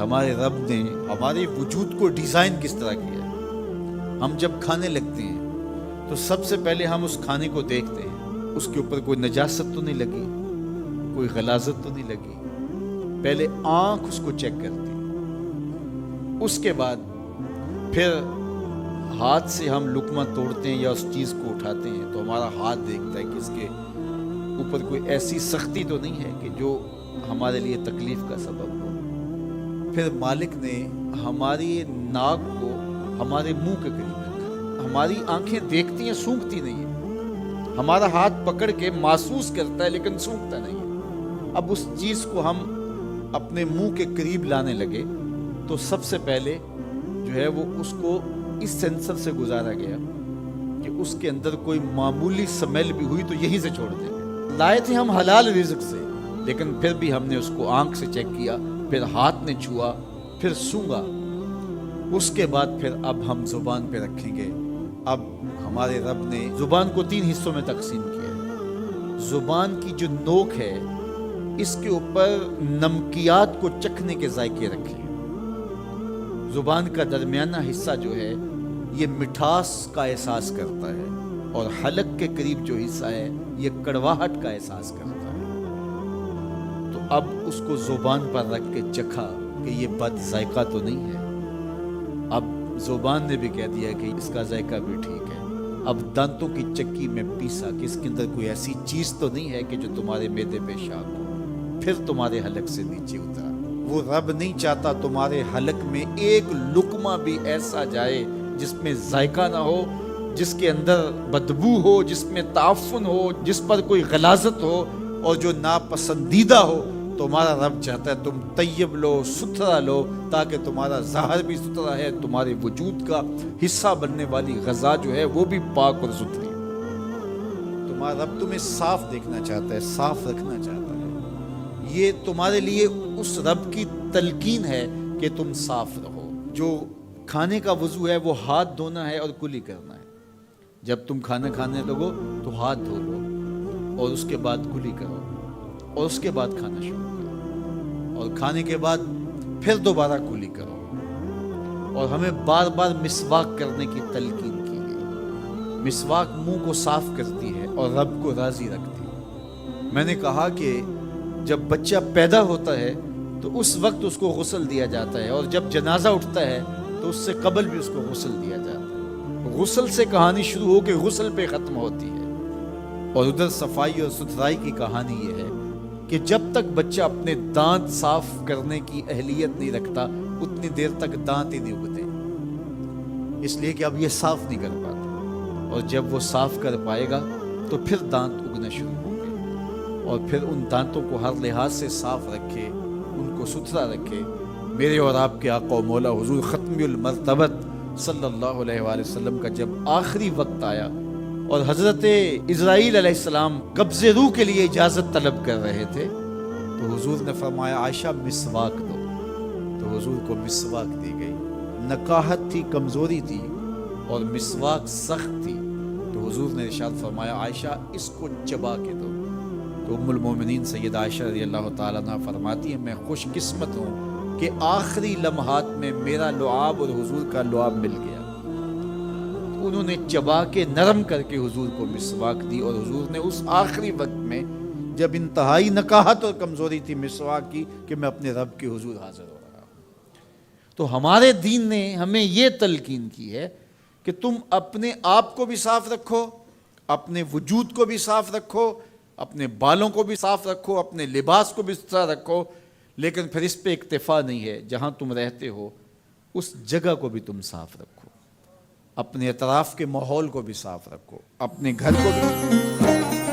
ہمارے رب نے ہمارے وجود کو ڈیزائن کس طرح کیا ہے۔ ہم جب کھانے لگتے ہیں تو سب سے پہلے ہم اس کھانے کو دیکھتے ہیں، اس کے اوپر کوئی نجاست تو نہیں لگی، کوئی غلاظت تو نہیں لگی۔ پہلے آنکھ اس کو چیک کرتی ہے، اس کے بعد پھر ہاتھ سے ہم لقمہ توڑتے ہیں یا اس چیز کو اٹھاتے ہیں تو ہمارا ہاتھ دیکھتا ہے کہ اس کے اوپر کوئی ایسی سختی تو نہیں ہے کہ جو ہمارے لیے تکلیف کا سبب ہو۔ پھر مالک نے ہماری ناک کو ہمارے منہ کے قریب رکھا۔ ہماری آنکھیں دیکھتی ہیں، سونگھتی نہیں ہیں، ہمارا ہاتھ پکڑ کے محسوس کرتا ہے لیکن سونگھتا نہیں ہے۔ اب اس چیز کو ہم اپنے منہ کے قریب لانے لگے تو سب سے پہلے جو ہے وہ اس کو اس سینسر سے گزارا گیا کہ اس کے اندر کوئی معمولی سمیل بھی ہوئی تو یہیں سے چھوڑ دیں گے۔ لائے تھے ہم حلال رزق سے، لیکن پھر بھی ہم نے اس کو آنکھ سے چیک کیا، پھر ہاتھ نے چھوا، پھر سونگا۔ اس کے بعد پھر اب ہم زبان پہ رکھیں گے۔ اب ہمارے رب نے زبان کو 3 حصوں میں تقسیم کیا ہے۔ زبان کی جو نوک ہے اس کے اوپر نمکیات کو چکھنے کے ذائقے رکھے ہیں۔ زبان کا درمیانہ حصہ جو ہے یہ مٹھاس کا احساس کرتا ہے، اور حلق کے قریب جو حصہ ہے یہ کڑواہٹ کا احساس کرتا ہے۔ تو اب اس کو زبان پر رکھ کے چکھا کہ یہ بد ذائقہ تو نہیں ہے۔ اب زبان نے بھی کہہ دیا کہ اس کا ذائقہ بھی ٹھیک ہے۔ اب دانتوں کی چکی میں پیسا کہ اس کے اندر کوئی ایسی چیز تو نہیں ہے کہ جو تمہارے معدے پہ شاک ہو۔ پھر تمہارے حلق سے نیچے اترا۔ وہ رب نہیں چاہتا تمہارے حلق میں ایک لقمہ بھی ایسا جائے جس میں ذائقہ نہ ہو، جس کے اندر بدبو ہو، جس میں تعفن ہو، جس پر کوئی غلاظت ہو اور جو ناپسندیدہ ہو۔ تمہارا رب چاہتا ہے تم طیب لو، ستھرا لو، تاکہ تمہارا ظاہر بھی ستھرا ہے، تمہارے وجود کا حصہ بننے والی غذا جو ہے وہ بھی پاک اور ستھری۔ تمہارا رب تمہیں صاف دیکھنا چاہتا ہے، صاف رکھنا چاہتا ہے۔ یہ تمہارے لیے اس رب کی تلقین ہے کہ تم صاف رہو۔ جو کھانے کا وضو ہے وہ ہاتھ دھونا ہے اور کلی کرنا ہے۔ جب تم کھانا کھانے لگو تو ہاتھ دھو لو اور اس کے بعد کلی کرو اور اس کے بعد کھانا شروع کرو، اور کھانے کے بعد پھر دوبارہ کلی کرو۔ اور ہمیں بار بار مسواک کرنے کی تلقین کی گئی۔ مسواک منہ کو صاف کرتی ہے اور رب کو راضی رکھتی ہے۔ میں نے کہا کہ جب بچہ پیدا ہوتا ہے تو اس وقت اس کو غسل دیا جاتا ہے، اور جب جنازہ اٹھتا ہے تو اس سے قبل بھی اس کو غسل دیا جاتا ہے۔ غسل سے کہانی شروع ہو کے غسل پہ ختم ہوتی ہے۔ اور ادھر صفائی اور ستھرائی کی کہانی یہ ہے کہ جب تک بچہ اپنے دانت صاف کرنے کی اہلیت نہیں رکھتا اتنی دیر تک دانت ہی نہیں اگتے، اس لیے کہ اب یہ صاف نہیں کر پاتا۔ اور جب وہ صاف کر پائے گا تو پھر دانت اگنا شروع ہوں گے، اور پھر ان دانتوں کو ہر لحاظ سے صاف رکھے، ان کو ستھرا رکھے۔ میرے اور آپ کے آقا و مولا حضور ختم المرتبت صلی اللہ علیہ وآلہ وسلم کا جب آخری وقت آیا اور حضرت اسرائیل علیہ السلام قبض روح کے لیے اجازت طلب کر رہے تھے تو حضور نے فرمایا عائشہ مسواک دو، تو حضور کو مسواک دی گئی۔ نکاحت تھی، کمزوری تھی، اور مسواک سخت تھی، تو حضور نے ارشاد فرمایا عائشہ اس کو چبا کے دو۔ تو ام المومنین سید عائشہ رضی اللہ تعالیٰ عنہ فرماتی ہیں میں خوش قسمت ہوں کہ آخری لمحات میں میرا لعاب اور حضور کا لعاب مل گیا۔ انہوں نے چبا کے نرم کر کے حضور کو مسواک دی، اور حضور نے اس آخری وقت میں جب انتہائی نکاحت اور کمزوری تھی مسواک کی کہ میں اپنے رب کے حضور حاضر ہو رہا ہوں۔ تو ہمارے دین نے ہمیں یہ تلقین کی ہے کہ تم اپنے آپ کو بھی صاف رکھو، اپنے وجود کو بھی صاف رکھو، اپنے بالوں کو بھی صاف رکھو، اپنے لباس کو بھی ستھرا رکھو، لیکن پھر اس پہ اکتفا نہیں ہے۔ جہاں تم رہتے ہو اس جگہ کو بھی تم صاف رکھو، اپنے اطراف کے ماحول کو بھی صاف رکھو، اپنے گھر کو بھی